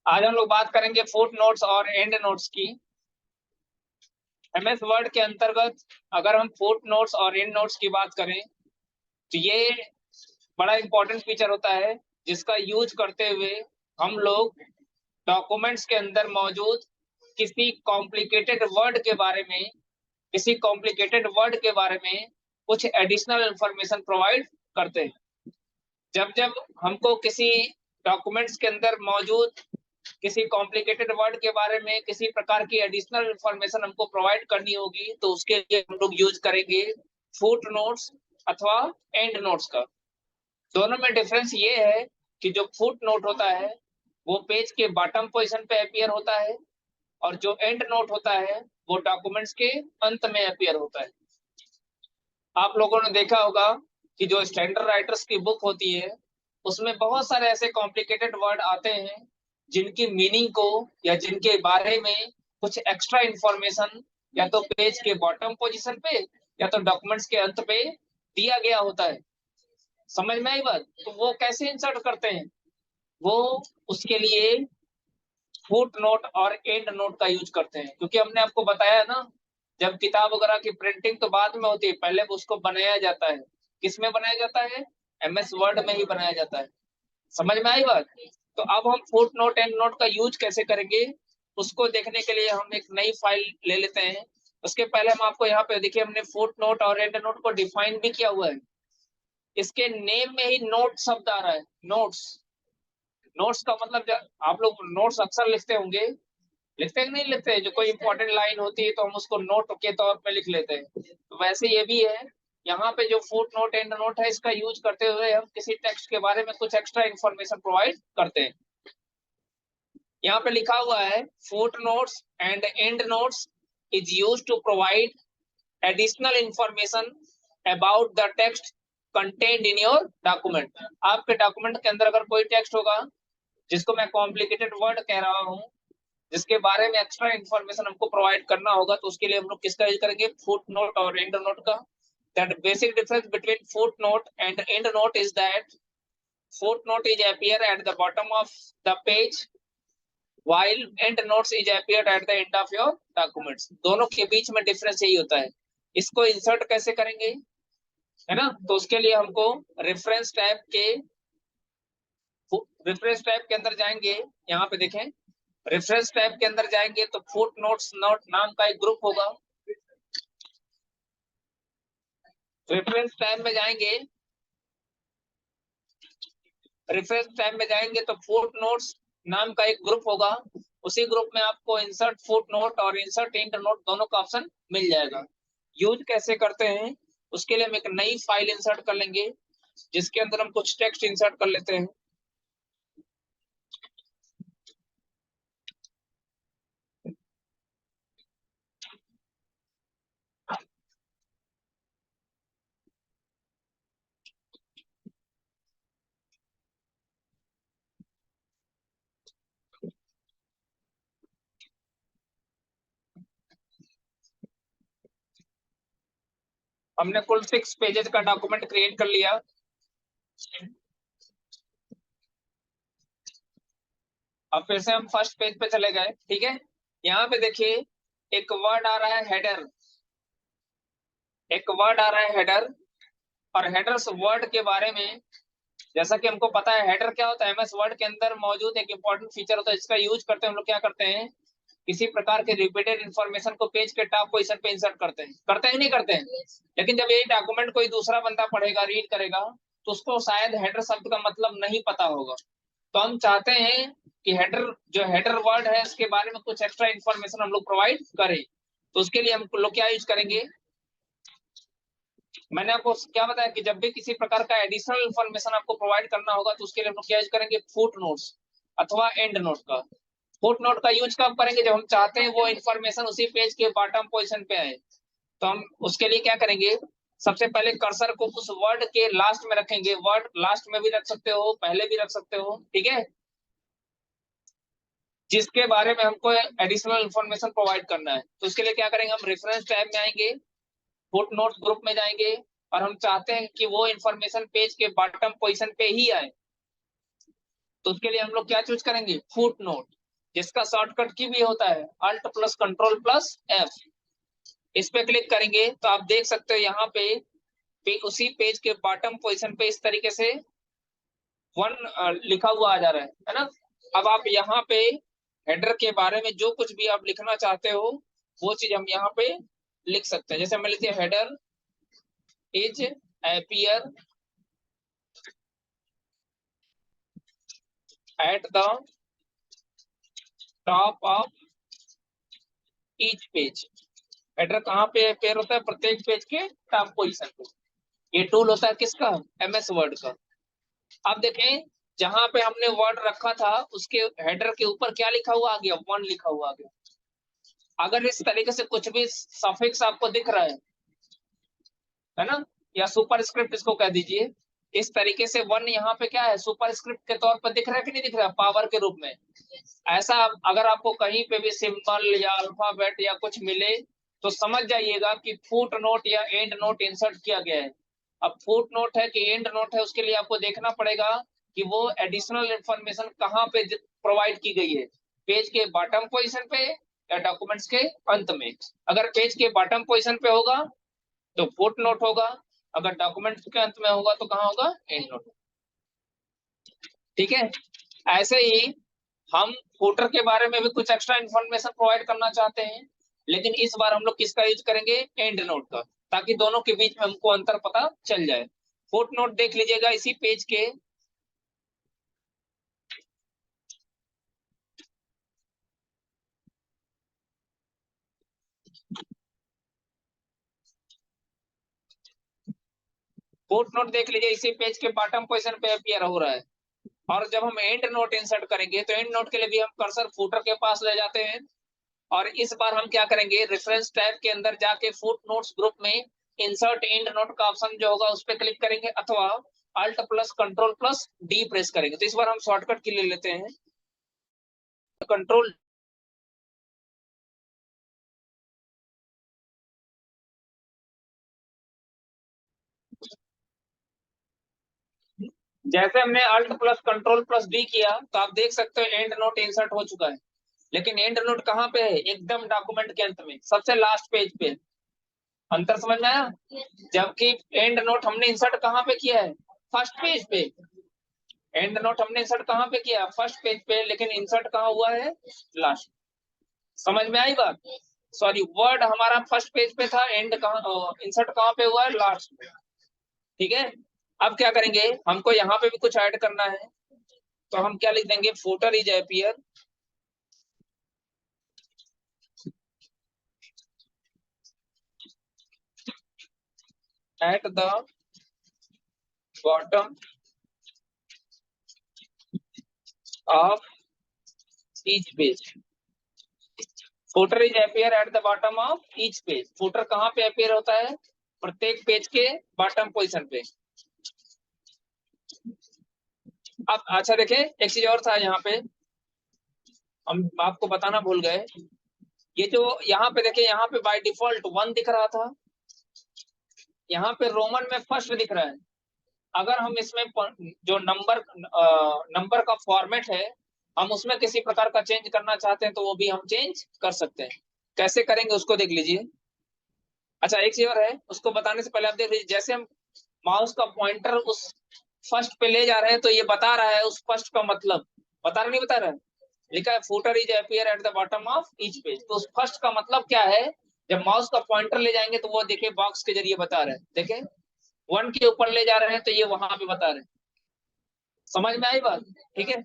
आज हम लोग बात करेंगे फुट नोट्स और एंड नोट्स की। एमएस वर्ड के अंतर्गत अगर हम फुट नोट्स और एंड नोट्स की बात करें तो ये बड़ा इंपॉर्टेंट फीचर होता है जिसका यूज करते हुए हम लोग डॉक्यूमेंट्स के अंदर मौजूद किसी कॉम्प्लिकेटेड वर्ड के बारे में कुछ एडिशनल इंफॉर्मेशन प्रोवाइड करते हैं। जब जब हमको किसी डॉक्यूमेंट्स के अंदर मौजूद किसी कॉम्प्लिकेटेड वर्ड के बारे में किसी प्रकार की एडिशनल इंफॉर्मेशन हमको प्रोवाइड करनी होगी तो उसके लिए हम लोग यूज करेंगे फुट नोट्स अथवा एंड नोट्स का। दोनों में डिफरेंस ये है कि जो फुट नोट होता है वो पेज के बॉटम पोजीशन पे अपीयर होता है और जो एंड नोट होता है वो डॉक्यूमेंट्स के अंत में अपीयर होता है। आप लोगों ने देखा होगा कि जो स्टैंडर्ड राइटर्स की बुक होती है उसमें बहुत सारे ऐसे कॉम्प्लिकेटेड वर्ड आते हैं जिनकी मीनिंग को या जिनके बारे में कुछ एक्स्ट्रा इंफॉर्मेशन या तो पेज के बॉटम पोजीशन पे या तो डॉक्यूमेंट्स के अंत पे दिया गया होता है। समझ में आई बात? तो वो कैसे इंसर्ट करते हैं? वो उसके लिए फुट नोट और एंड नोट का यूज करते हैं, क्योंकि हमने आपको बताया ना, जब किताब वगैरह की प्रिंटिंग तो बाद में होती है, पहले उसको बनाया जाता है। किस में बनाया जाता है? एमएस वर्ड में ही बनाया जाता है। समझ में आई बात? तो अब हम फुट नोट एंड नोट का यूज कैसे करेंगे उसको देखने के लिए हम एक नई फाइल ले लेते हैं। उसके पहले हम आपको यहाँ पे देखिए हमने फुट नोट और एंड नोट को डिफाइन भी किया हुआ है। इसके नेम में ही नोट शब्द आ रहा है। नोट्स, नोट्स का मतलब आप लोग नोट्स अक्सर लिखते होंगे, लिखते हैं नहीं लिखते हैं? जो कोई इंपॉर्टेंट लाइन होती है तो हम उसको नोट के तौर पे लिख लेते हैं, तो वैसे ये भी है। यहाँ पे जो फुट नोट एंड नोट है इसका यूज करते हुए हम किसी टेक्स्ट के बारे में कुछ एक्स्ट्रा इंफॉर्मेशन प्रोवाइड करते हैं। यहाँ पे लिखा हुआ है footnotes and endnotes is used to provide additional information about the text content in your document. आपके डॉक्यूमेंट के अंदर अगर कोई टेक्स्ट होगा जिसको मैं कॉम्प्लिकेटेड वर्ड कह रहा हूँ, जिसके बारे में एक्स्ट्रा इंफॉर्मेशन हमको प्रोवाइड करना होगा, तो उसके लिए हम लोग किसका यूज करेंगे? फुट नोट और एंड नोट का। That basic difference between foot note and and note is that foot note is appear at the bottom of the page while end notes is appeared at the end of your documents। दोनों के बीच में difference यही होता है। इसको insert कैसे करेंगे, है ना? तो उसके लिए हमको रेफरेंस टैब के अंदर जाएंगे। यहाँ पे देखें, रेफरेंस टैब के अंदर जाएंगे तो फुट नोट्स नोट नाम का एक ग्रुप होगा। रेफरेंस टैब में जाएंगे, तो फुट नोट्स नाम का एक ग्रुप होगा। उसी ग्रुप में आपको इंसर्ट फुट नोट और इंसर्ट एंड नोट दोनों का ऑप्शन मिल जाएगा। यूज कैसे करते हैं उसके लिए हम एक नई फाइल इंसर्ट कर लेंगे जिसके अंदर हम कुछ टेक्स्ट इंसर्ट कर लेते हैं। हमने कुल 6 पेजेस का डॉक्यूमेंट क्रिएट कर लिया। अब फिर से हम फर्स्ट पेज पे चले गए, ठीक है। यहाँ पे देखिए एक वर्ड आ रहा है हेडर, हेडर। और हेडर्स वर्ड के बारे में जैसा कि हमको पता है हेडर क्या होता है, एमएस वर्ड के अंदर मौजूद एक इंपॉर्टेंट फीचर होता है। इसका यूज करते हैं हम लोग क्या करते हैं, किसी प्रकार के रिपीटेड इंफॉर्मेशन को पेज के टॉप पोजीशन पे इंसर्ट करते हैं। करते हैं नहीं करते हैं? लेकिन जब यही डॉक्यूमेंट कोई दूसरा बंदा पढ़ेगा, रीड करेगा, तो उसको शायद हेडर शब्द का मतलब नहीं पता होगा। तो हम चाहते हैं कि हेडर वर्ड है इसके बारे में कुछ एक्स्ट्रा इंफॉर्मेशन हम लोग प्रोवाइड करें। तो उसके लिए हम लोग क्या यूज करेंगे, मैंने आपको क्या बताया कि जब भी किसी प्रकार का एडिशनल इंफॉर्मेशन आपको प्रोवाइड करना होगा तो उसके लिए हम लोग क्या यूज करेंगे? फुट नोट्स अथवा एंड नोट का। फुट नोट का यूज कब करेंगे? जब हम चाहते हैं वो इंफॉर्मेशन उसी पेज के बॉटम पोजीशन पे आए। तो हम उसके लिए क्या करेंगे, सबसे पहले कर्सर को उस वर्ड के लास्ट में रखेंगे। वर्ड लास्ट में भी रख सकते हो, पहले भी रख सकते हो, ठीक है, जिसके बारे में हमको एडिशनल इंफॉर्मेशन प्रोवाइड करना है। तो उसके लिए क्या करेंगे, हम रेफरेंस टैब में आएंगे, फुट नोट्स ग्रुप में जाएंगे और हम चाहते हैं कि वो इंफॉर्मेशन पेज के बॉटम पोजीशन पे ही आए। तो उसके लिए हम लोग क्या चूज करेंगे? Foot note. जिसका शॉर्टकट की भी होता है Alt plus control plus F. इस पे क्लिक करेंगे तो आप देख सकते हो यहाँ पे उसी पेज के बॉटम पोजीशन पे इस तरीके से 1 लिखा हुआ आ जा रहा है ना। अब आप यहाँ पे हेडर के बारे में जो कुछ भी आप लिखना चाहते हो वो चीज हम यहाँ पे लिख सकते हैं। जैसे हम लिखते हैं header is appear at the top of each page. Header कहाँ पे अपीयर होता है? प्रत्येक पेज के टॉप पोजीशन पे। ये टूल होता है किसका? MS वर्ड का। अब देखें जहां पे हमने वर्ड रखा था उसके हेडर के ऊपर क्या लिखा हुआ आ गया? 1 लिखा हुआ आ गया। अगर इस तरीके से कुछ भी सफिक्स आपको दिख रहा है ना, या सुपर स्क्रिप्ट इसको कह दीजिए, इस तरीके से 1 यहाँ पे क्या है? सुपर स्क्रिप्ट के तौर पर दिख रहा है कि नहीं दिख रहा है? पावर के रूप में। ऐसा अगर आपको कहीं पे भी सिंबल या अल्फाबेट या कुछ मिले तो समझ जाइएगा कि फुट नोट या एंड नोट इंसर्ट किया गया है। अब फुट नोट है कि एंड नोट है उसके लिए आपको देखना पड़ेगा कि वो एडिशनल इंफॉर्मेशन कहाँ पे प्रोवाइड की गई है, पेज के बॉटम पोजीशन पे या डॉक्यूमेंट्स के अंत में। अगर पेज के बॉटम पोजीशन पे होगा तो फुट नोट होगा, अगर डॉक्यूमेंट्स के अंत में होगा तो कहाँ होगा? And note. ठीक है। ऐसे ही हम फुटर के बारे में भी कुछ एक्स्ट्रा इन्फॉर्मेशन प्रोवाइड करना चाहते हैं, लेकिन इस बार हम लोग किसका यूज करेंगे? एंड नोट का, ताकि दोनों के बीच में हमको अंतर पता चल जाए। फुट नोट देख लीजिएगा इसी पेज के फुट नोट देख लीजिए इसी पेज के बॉटम पोजीशन पे अपीयर हो रहा है। और जब हम एंड नोट इंसर्ट करेंगे तो एंड नोट के लिए भी हम कर्सर फुटर के पास ले जाते हैं। और इस बार हम क्या करेंगे? रेफरेंस टैब के अंदर जाके फुट नोट्स ग्रुप में इंसर्ट एंड नोट का ऑप्शन जो होगा उस पर क्लिक करेंगे, अथवा Alt plus control plus D press करेंगे। तो इस बार हम शॉर्टकट की ले लेते हैं कंट्रोल। जैसे हमने Alt plus control plus D किया तो आप देख सकते हो एंड नोट इंसर्ट हो चुका है। लेकिन एंड नोट कहाँ पे है? एकदम डॉक्यूमेंट के अंत में, सबसे लास्ट पेज पे। अंतर समझ में आया? जबकि एंड नोट हमने इंसर्ट कहाँ पे किया है? फर्स्ट पेज पे। एंड नोट हमने इंसर्ट कहाँ पे किया? फर्स्ट पेज पे, लेकिन इंसर्ट कहाँ हुआ है? लास्ट। समझ में आई बात? सॉरी, वर्ड हमारा फर्स्ट पेज पे था, एंड कहाँ, इंसर्ट कहाँ पे हुआ है? लास्ट पे। ठीक है। अब क्या करेंगे? हमको यहाँ पे भी कुछ ऐड करना है, तो हम क्या लिख देंगे? Footer is appear at the bottom of each page. Footer is appear at the bottom of each page. Footer कहाँ पे अपीयर होता है? प्रत्येक पेज के बॉटम पोजीशन पे। अब अच्छा देखें, एक चीज और था यहाँ पे, हम आपको बताना भूल गए। ये जो यहाँ पे देखें, यहाँ पे बाय डिफॉल्ट 1 दिख रहा था, यहाँ पे रोमन में फर्स्ट दिख रहा है। अगर हम इसमें जो नंबर का फॉर्मेट है, हम उसमें किसी प्रकार का चेंज करना चाहते हैं तो वो भी हम चेंज कर सकते हैं। कैसे करेंगे उसको देख लीजिए। अच्छा, एक चीज और है, उसको बताने से पहले आप देख लीजिए। जैसे हम माउस का पॉइंटर उस फर्स्ट पे ले जा रहे हैं तो ये बता रहा है उस फर्स्ट का मतलब, बता रहा नहीं बता रहा है? लिखा है footer is appear at the bottom of each page. तो उस फर्स्ट का मतलब क्या है? जब माउस का पॉइंटर ले जाएंगे तो वो देखिए बॉक्स के जरिए बता रहे हैं। देखें 1 के ऊपर ले जा रहे हैं तो ये वहां पे बता रहे हैं। समझ में आई बात? ठीक है।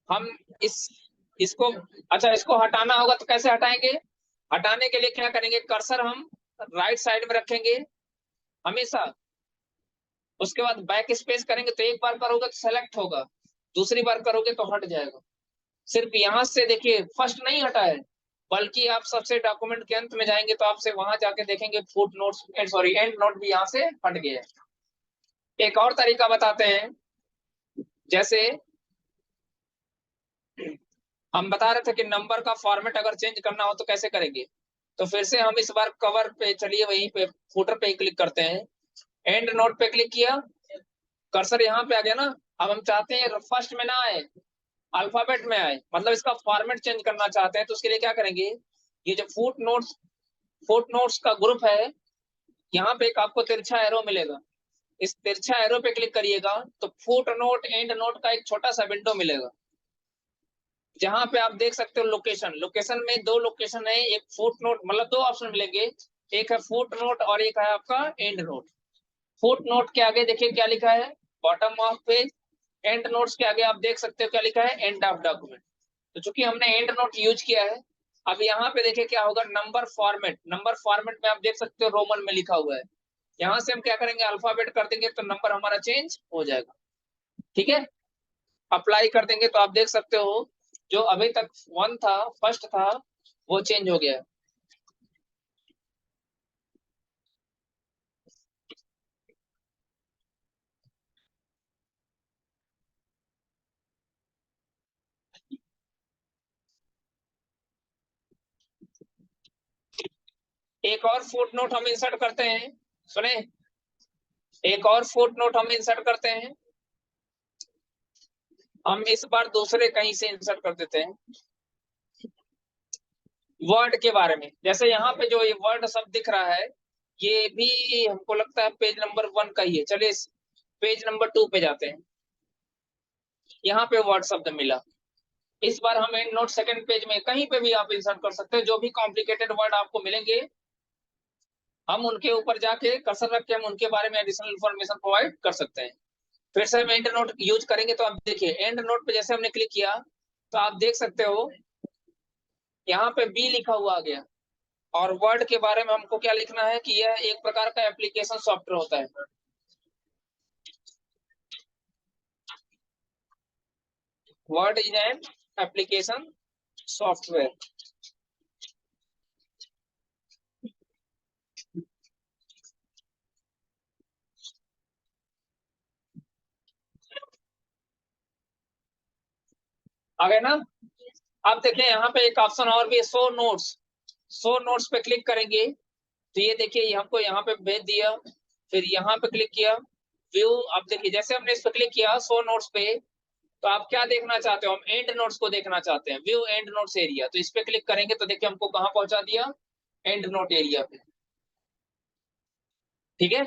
हम इस इसको अच्छा, इसको हटाना होगा तो कैसे हटाएंगे? हटाने के लिए क्या करेंगे? कर्सर हम राइट साइड में रखेंगे हमेशा। उसके बाद बैक स्पेस करेंगे तो एक बार करोगे तो सेलेक्ट होगा, दूसरी बार करोगे तो हट जाएगा। सिर्फ यहाँ से देखिए फर्स्ट नहीं हटा है, बल्कि आप सबसे डॉक्यूमेंट के अंत में जाएंगे तो आपसे वहां जाके देखेंगे foot notes sorry and note भी यहाँ से हट गए। एक और तरीका बताते हैं। जैसे हम बता रहे थे कि नंबर का फॉर्मेट अगर चेंज करना हो तो कैसे करेंगे, तो फिर से हम इस बार कवर पे चलिए, वहीं पे फुटर पे ही क्लिक करते हैं। एंड नोट पे क्लिक किया, कर्सर यहाँ पे आ गया ना। अब हम चाहते हैं फर्स्ट में ना आए, अल्फाबेट में आए, मतलब इसका फॉर्मेट चेंज करना चाहते हैं, तो उसके लिए क्या करेंगे, ये जो फुट नोट्स का ग्रुप है, यहाँ पे एक आपको तिरछा एरो मिलेगा, इस तिरछा एरो पे क्लिक करिएगा तो फुट नोट एंड नोट का एक छोटा सा विंडो मिलेगा, जहां पे आप देख सकते हो लोकेशन। लोकेशन में दो लोकेशन है, एक फुट नोट, मतलब दो ऑप्शन मिलेंगे, एक है फुट नोट और एक है आपका एंड नोट। फुट नोट के आगे देखिए क्या लिखा है, bottom of page. And notes के आगे आप देख सकते हो क्या लिखा है, एंड ऑफ डॉक्यूमेंट। तो चूंकि हमने एंड नोट यूज किया है, अब यहाँ पे देखिए क्या होगा, नंबर फॉर्मेट। नंबर फॉर्मेट में आप देख सकते हो रोमन में लिखा हुआ है, यहाँ से हम क्या करेंगे, अल्फाबेट कर देंगे तो नंबर हमारा चेंज हो जाएगा। ठीक है, अप्लाई कर देंगे तो आप देख सकते हो जो अभी तक 1 था, फर्स्ट था, वो चेंज हो गया है। एक और फुट नोट हम इंसर्ट करते हैं, सुने, एक और फुट नोट हम इंसर्ट करते हैं। हम इस बार दूसरे कहीं से इंसर्ट कर देते हैं, वर्ड के बारे में। जैसे यहाँ पे जो ये वर्ड शब्द दिख रहा है, ये भी हमको लगता है पेज नंबर 1 का ही है। चलिए पेज नंबर 2 पे जाते हैं, यहाँ पे वर्ड शब्द मिला। इस बार हम एंड नोट सेकंड पेज में कहीं पे भी आप इंसर्ट कर सकते हैं, जो भी कॉम्प्लिकेटेड वर्ड आपको मिलेंगे, हम उनके ऊपर जाके कर्सर रख के हम उनके बारे में एडिशनल इंफॉर्मेशन प्रोवाइड कर सकते हैं। फिर से हम एंड नोट यूज करेंगे, तो आप देखिए एंड नोट पे जैसे हमने क्लिक किया तो आप देख सकते हो यहाँ पे बी लिखा हुआ आ गया, और वर्ड के बारे में हमको क्या लिखना है कि यह एक प्रकार का एप्लीकेशन सॉफ्टवेयर होता है। Word is an application software. आ गए ना। अब देखिए यहाँ पे एक ऑप्शन और भी है, शो नोट्स। शो नोट्स पे क्लिक करेंगे तो ये देखिए ये हमको यहाँ पे भेज दिया। फिर यहाँ पे क्लिक किया, व्यू। अब देखिए जैसे हमने इस पे क्लिक किया शो नोट्स पे, तो आप क्या देखना चाहते हो, हम एंड नोट्स को देखना चाहते हैं, व्यू एंड नोट्स एरिया। तो इस पे क्लिक करेंगे तो देखिए हमको कहाँ पहुंचा दिया, एंड नोट एरिया पे। ठीक है,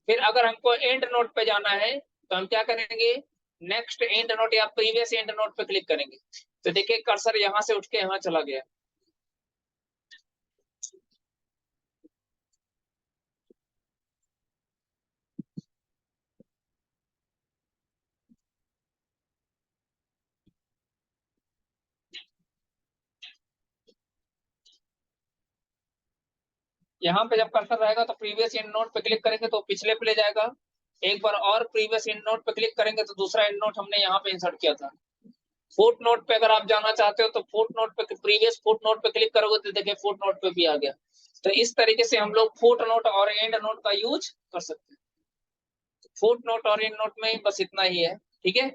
फिर अगर हमको एंड नोट पे जाना है तो हम क्या करेंगे, नेक्स्ट एंड नोट या प्रीवियस एंड नोट पे क्लिक करेंगे। तो देखिए कर्सर यहाँ से उठ के यहाँ चला गया। यहाँ पे जब कर्सर रहेगा तो प्रीवियस एंड नोट पे क्लिक करेंगे तो पिछले पे ले जाएगा। एक बार और प्रीवियस एंड नोट पे क्लिक करेंगे तो दूसरा एंड नोट हमने यहाँ पे इंसर्ट किया था। फुट नोट पे अगर आप जाना चाहते हो तो फुट नोट पे, प्रीवियस फुट नोट पे क्लिक करोगे तो देखिए फुट नोट पे भी आ गया। तो इस तरीके से हम लोग फुट नोट और एंड नोट का यूज कर सकते हैं। फुट नोट और एंड नोट में बस इतना ही है। ठीक है।